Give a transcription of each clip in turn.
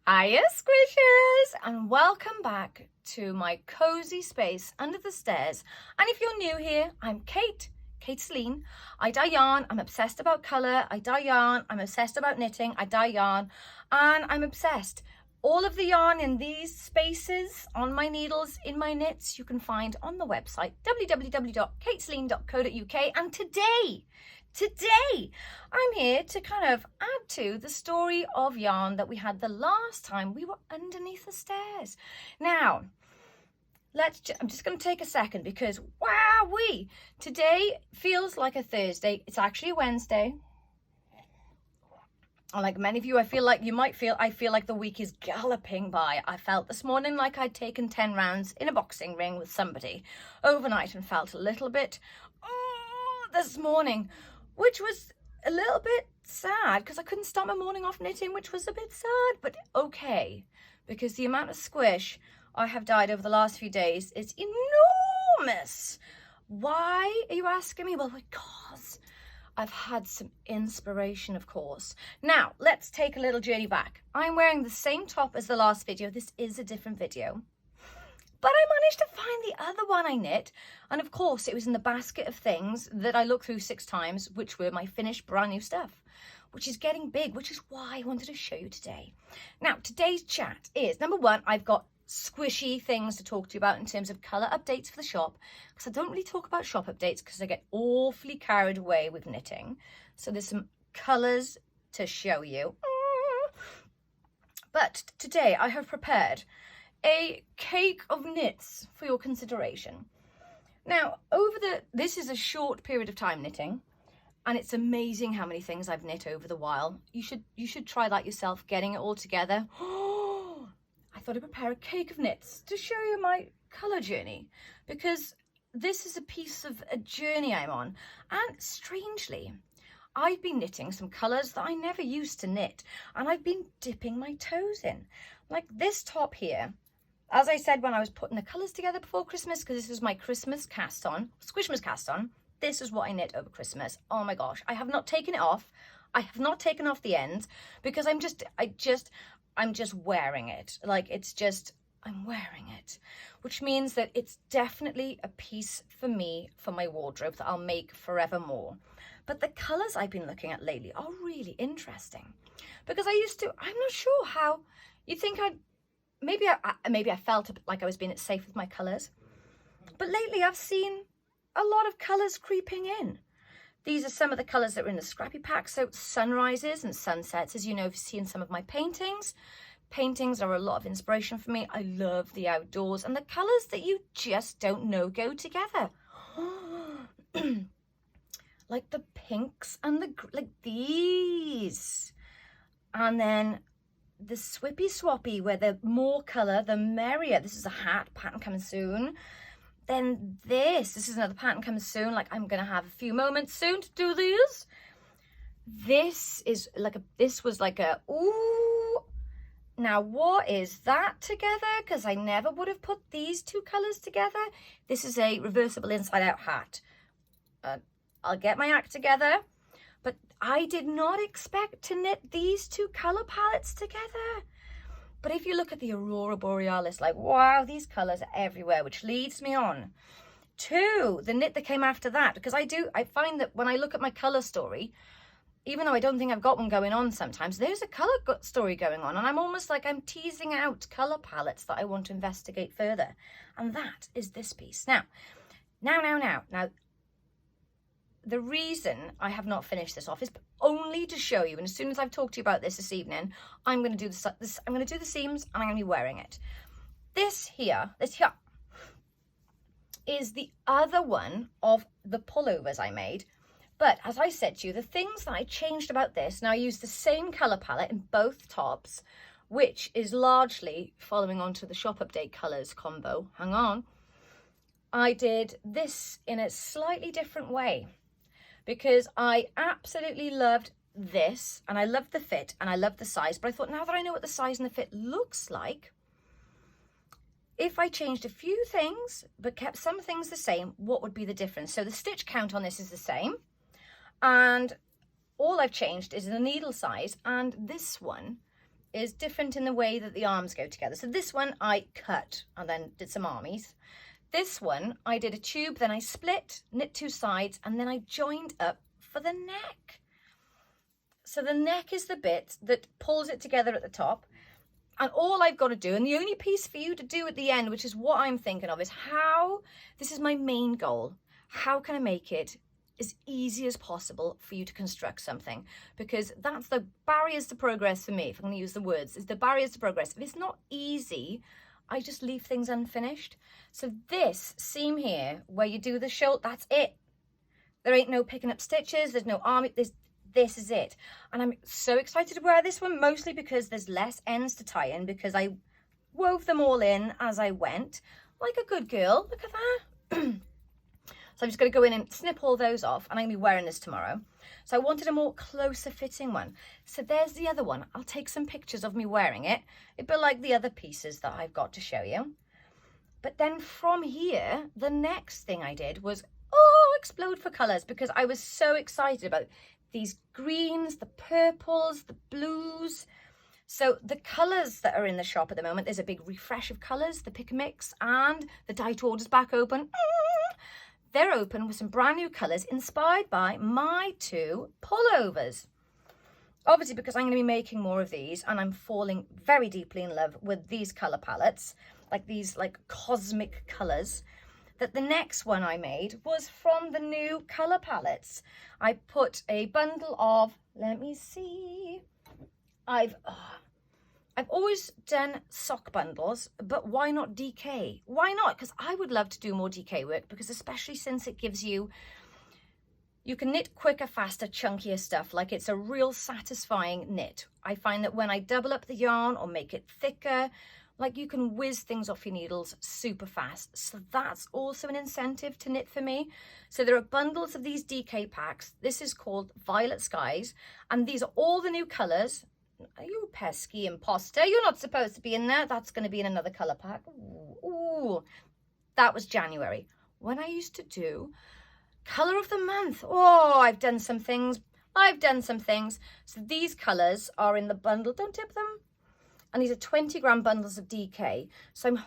Hiya squishers, and welcome back to my cozy space under the stairs. And if you're new here, I'm Kate Celine. I dye yarn, I'm obsessed about colour. I dye yarn, I'm obsessed about knitting. I dye yarn and I'm obsessed. All of the yarn in these spaces on my needles, in my knits, you can find on the website www.kateceline.co.uk. And today I'm here to kind of add to the story of yarn that we had the last time we were underneath the stairs. Now, I'm just going to take a second because wowee, today feels like a Thursday. It's actually a Wednesday. Like many of you, I feel like the week is galloping by. I felt this morning like I'd taken 10 rounds in a boxing ring with somebody overnight and felt a little bit this morning, which was a little bit sad because I couldn't start my morning off knitting, which was a bit sad, but okay, because the amount of squish I have dyed over the last few days is enormous. Why are you asking me? Well, because I've had some inspiration, of course. Now, let's take a little journey back. I'm wearing the same top as the last video. This is a different video. But I managed to find the other one I knit. And of course, it was in the basket of things that I looked through 6 times, which were my finished brand new stuff, which is getting big, which is why I wanted to show you today. Now, today's chat is, number one, I've got squishy things to talk to you about in terms of colour updates for the shop, because I don't really talk about shop updates because I get awfully carried away with knitting. So there's some colours to show you. But today I have prepared a cake of knits for your consideration. Now, this is a short period of time knitting, and it's amazing how many things I've knit over the while. You should try that yourself, getting it all together. I thought I'd prepare a cake of knits to show you my colour journey, because this is a piece of a journey I'm on. And strangely, I've been knitting some colours that I never used to knit, and I've been dipping my toes in. Like this top here, as I said when I was putting the colours together before Christmas, because this was my Christmas cast on, Squishmas cast on, this is what I knit over Christmas. Oh my gosh, I have not taken it off. I have not taken off the ends because I'm just wearing it. Like I'm wearing it, which means that it's definitely a piece for me, for my wardrobe, that I'll make forevermore. But the colours I've been looking at lately are really interesting, because I'm not sure how, you think maybe I felt a bit like I was being safe with my colours, but lately I've seen a lot of colours creeping in. These are some of the colours that were in the scrappy pack. So sunrises and sunsets, as you know, if you've seen some of my paintings. Paintings are a lot of inspiration for me. I love the outdoors, and the colours that you just don't know go together. Like the pinks and like these. And then the swippy swappy, where the more colour, the merrier. This is a hat pattern coming soon. Then this is another pattern coming soon. Like, I'm gonna have a few moments soon to do these. This was like a ooh. Now what is that together? Because I never would have put these two colours together. This is a reversible inside out hat. I'll get my act together. But I did not expect to knit these two colour palettes together. But if you look at the Aurora Borealis, like, wow, these colours are everywhere, which leads me on to the knit that came after that. Because I find that when I look at my colour story, even though I don't think I've got one going on sometimes, there's a colour story going on. And I'm almost like I'm teasing out colour palettes that I want to investigate further. And that is this piece. Now, the reason I have not finished this off is only to show you, and as soon as I've talked to you about this evening, I'm going to do I'm going to do the seams, and I'm going to be wearing it. This here is the other one of the pullovers I made. But as I said to you, the things that I changed about this, now I use the same colour palette in both tops, which is largely following on to the shop update colours combo. Hang on. I did this in a slightly different way, because I absolutely loved this, and I loved the fit, and I loved the size. But I thought, now that I know what the size and the fit looks like, if I changed a few things but kept some things the same, what would be the difference? So the stitch count on this is the same, and all I've changed is the needle size, and this one is different in the way that the arms go together. So this one I cut and then did some armies. This one I did a tube, then I split, knit 2 sides, and then I joined up for the neck. So the neck is the bit that pulls it together at the top. And all I've got to do, and the only piece for you to do at the end, which is what I'm thinking of, is how, this is my main goal, how can I make it as easy as possible for you to construct something? Because that's the barriers to progress for me, if I'm going to use the words, is the barriers to progress. If it's not easy, I just leave things unfinished. So this seam here, where you do the shoulder, that's it. There ain't no picking up stitches, there's no arm, this is it. And I'm so excited to wear this one, mostly because there's less ends to tie in, because I wove them all in as I went, like a good girl. Look at that. So I'm just going to go in and snip all those off, and I'm going to be wearing this tomorrow. So I wanted a more closer fitting one. So there's the other one. I'll take some pictures of me wearing it. It'd be like the other pieces that I've got to show you. But then from here, the next thing I did was, explode for colours, because I was so excited about these greens, the purples, the blues. So the colours that are in the shop at the moment, there's a big refresh of colours, the Pick & Mix, and the Dite Order's back open. They're open with some brand new colours inspired by my 2 pullovers. Obviously, because I'm going to be making more of these, and I'm falling very deeply in love with these colour palettes, like these like cosmic colours, that the next one I made was from the new colour palettes. I put a bundle of, let me see, I've always done sock bundles, but why not DK? Why not? Because I would love to do more DK work, because especially since it gives you can knit quicker, faster, chunkier stuff. Like, it's a real satisfying knit. I find that when I double up the yarn or make it thicker, like, you can whiz things off your needles super fast. So that's also an incentive to knit for me. So there are bundles of these DK packs. This is called Violet Skies, and these are all the new colours. Are you pesky imposter? You're not supposed to be in there. That's going to be in another colour pack. Ooh, that was January, when I used to do colour of the month. I've done some things. So these colours are in the bundle. Don't tip them. And these are 20-gram bundles of DK. So I'm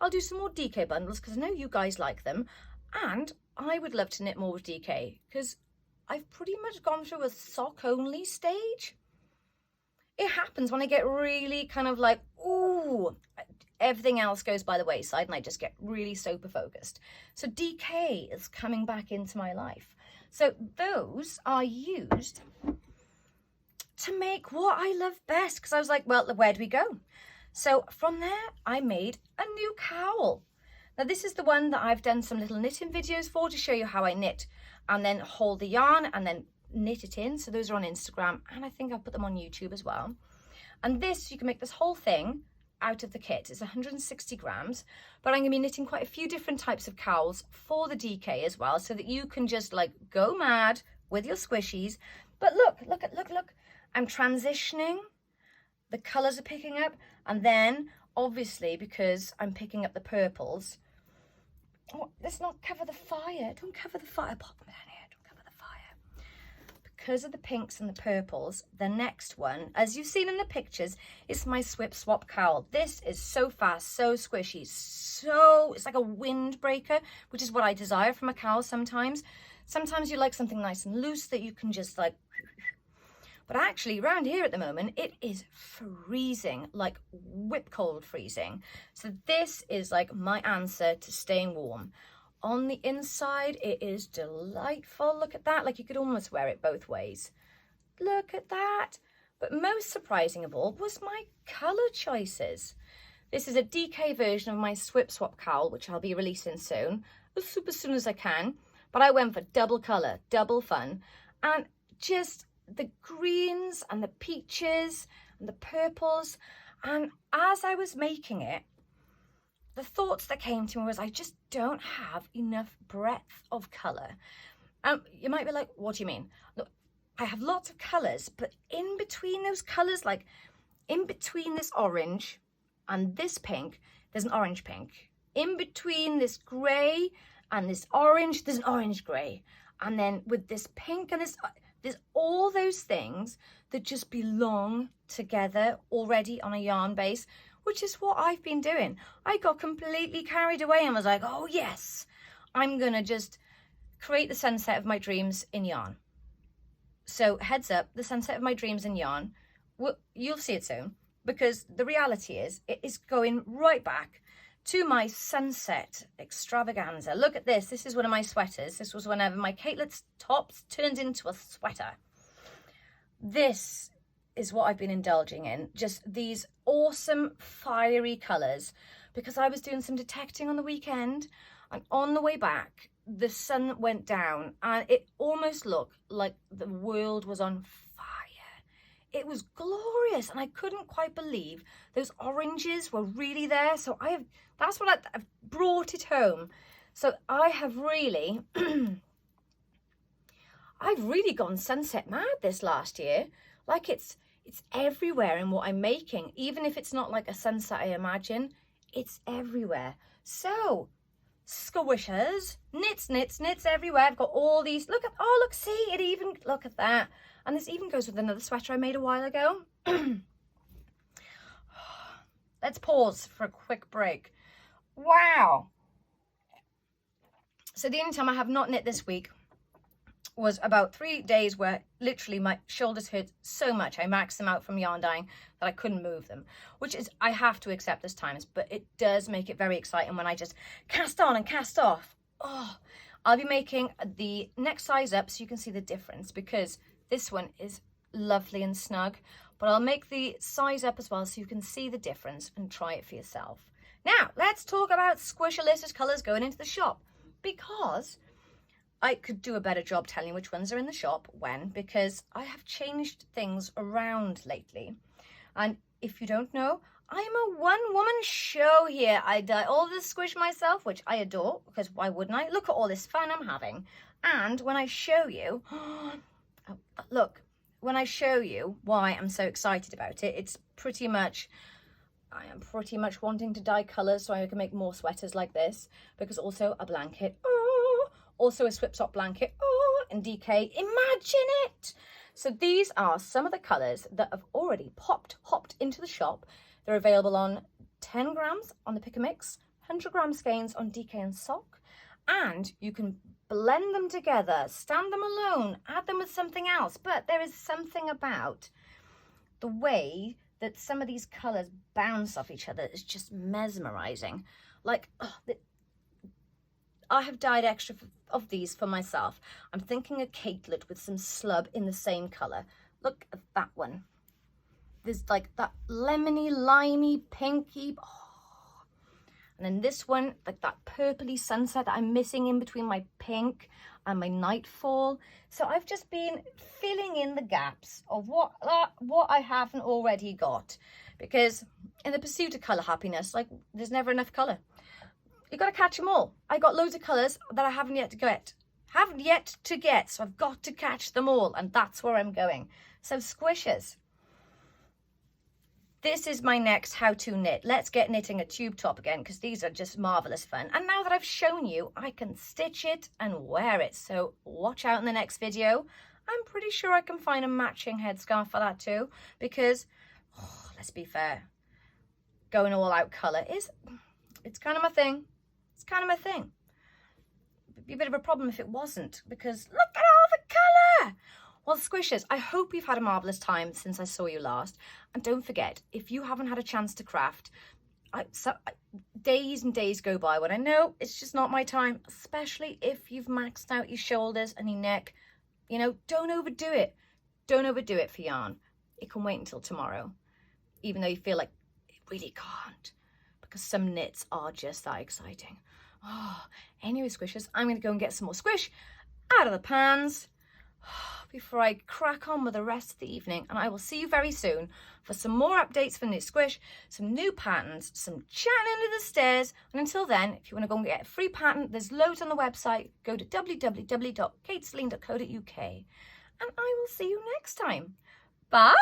I'll do some more DK bundles, because I know you guys like them. And I would love to knit more with DK, because I've pretty much gone through a sock-only stage. It happens when I get really kind of like, everything else goes by the wayside, and I just get really super focused. So DK is coming back into my life. So those are used to make what I love best, because I was like, well, where do we go? So from there, I made a new cowl. Now, this is the one that I've done some little knitting videos for, to show you how I knit and then hold the yarn and then knit it in. So those are on Instagram, and I think I'll put them on YouTube as well. And this, you can make this whole thing out of the kit. It's 160 grams, but I'm going to be knitting quite a few different types of cowls for the DK as well, so that you can just like go mad with your squishies. But look. I'm transitioning. The colours are picking up, and then obviously, because I'm picking up the purples, let's not cover the fire. Don't cover the fire. Pop them down here. Don't cover the fire. Because of the pinks and the purples, the next one, as you've seen in the pictures, is my Swip Swap cowl. This is so fast, so squishy, it's like a windbreaker, which is what I desire from a cowl sometimes. Sometimes you like something nice and loose that you can just like... But actually, around here at the moment, it is freezing, like whip cold freezing. So this is like my answer to staying warm. On the inside, it is delightful. Look at that. Like, you could almost wear it both ways. Look at that. But most surprising of all was my colour choices. This is a DK version of my Swip Swap cowl, which I'll be releasing soon, as soon as I can. But I went for double colour, double fun, and just the greens and the peaches and the purples. And as I was making it, the thoughts that came to me was, I just don't have enough breadth of colour. You might be like, what do you mean? Look, I have lots of colours, but in between those colours, like in between this orange and this pink, there's an orange pink. In between this grey and this orange, there's an orange grey. And then with this pink and this, There's all those things that just belong together already on a yarn base, which is what I've been doing. I got completely carried away and was like, oh yes, I'm gonna just create the sunset of my dreams in yarn. So heads up, the sunset of my dreams in yarn, you'll see it soon, because the reality is it is going right back to my sunset extravaganza. Look at this. This is one of my sweaters. This was whenever my Catelet's tops turned into a sweater. This is what I've been indulging in. Just these awesome fiery colours, because I was doing some detecting on the weekend, and on the way back, the sun went down and it almost looked like the world was on fire. It was glorious, and I couldn't quite believe those oranges were really there. So I've brought it home. So I have really, I've really gone sunset mad this last year. Like it's everywhere in what I'm making. Even if it's not like a sunset I imagine, it's everywhere. So squishers, knits everywhere. I've got all these, look, see, it even, look at that. And this even goes with another sweater I made a while ago. Let's pause for a quick break. Wow. So the only time I have not knit this week was about 3 days where literally my shoulders hurt so much. I maxed them out from yarn dyeing that I couldn't move them, which is, I have to accept this times, but it does make it very exciting when I just cast on and cast off. Oh, I'll be making the next size up so you can see the difference, because this one is lovely and snug, but I'll make the size up as well so you can see the difference and try it for yourself. Now, let's talk about Squishalicious colours going into the shop, because I could do a better job telling you which ones are in the shop when, because I have changed things around lately. And if you don't know, I'm a one-woman show here. I dye all this squish myself, which I adore, because why wouldn't I? Look at all this fun I'm having. And when I show you, look, when I show you why I'm so excited about it, it's pretty much, I am pretty much wanting to dye colours so I can make more sweaters like this, because also a blanket, also a Swip Swap blanket, and DK, imagine it! So these are some of the colours that have already hopped into the shop. They're available on 10 grams on the Pick and Mix, 100 gram skeins on DK and Sock, and you can blend them together, stand them alone, add them with something else. But there is something about the way that some of these colours bounce off each other is just mesmerising. Like, I have dyed extra of these for myself. I'm thinking a Catelet with some slub in the same colour. Look at that one. There's like that lemony, limey, pinky. And then this one, like that purpley sunset that I'm missing in between my pink and my nightfall. So I've just been filling in the gaps of what I haven't already got. Because in the pursuit of colour happiness, like, there's never enough colour. You've got to catch them all. I got loads of colours that I haven't yet to get. So I've got to catch them all, and that's where I'm going. So squishers. This is my next how-to knit. Let's get knitting a tube top again, because these are just marvellous fun. And now that I've shown you, I can stitch it and wear it. So watch out in the next video. I'm pretty sure I can find a matching headscarf for that too, because, let's be fair, going all out colour it's kind of my thing. It's kind of my thing. It'd be a bit of a problem if it wasn't, because look at all the colour. Well, squishers, I hope you've had a marvellous time since I saw you last. And don't forget, if you haven't had a chance to craft, days and days go by when I know it's just not my time, especially if you've maxed out your shoulders and your neck. You know, don't overdo it. Don't overdo it for yarn. It can wait until tomorrow, even though you feel like it really can't, because some knits are just that exciting. Anyway, squishers, I'm going to go and get some more squish out of the pans before I crack on with the rest of the evening, and I will see you very soon for some more updates for Knit Squish, some new patterns, some chatting under the stairs. And until then, if you want to go and get a free pattern, there's loads on the website. Go to www.kateceline.co.uk, and I will see you next time. Bye!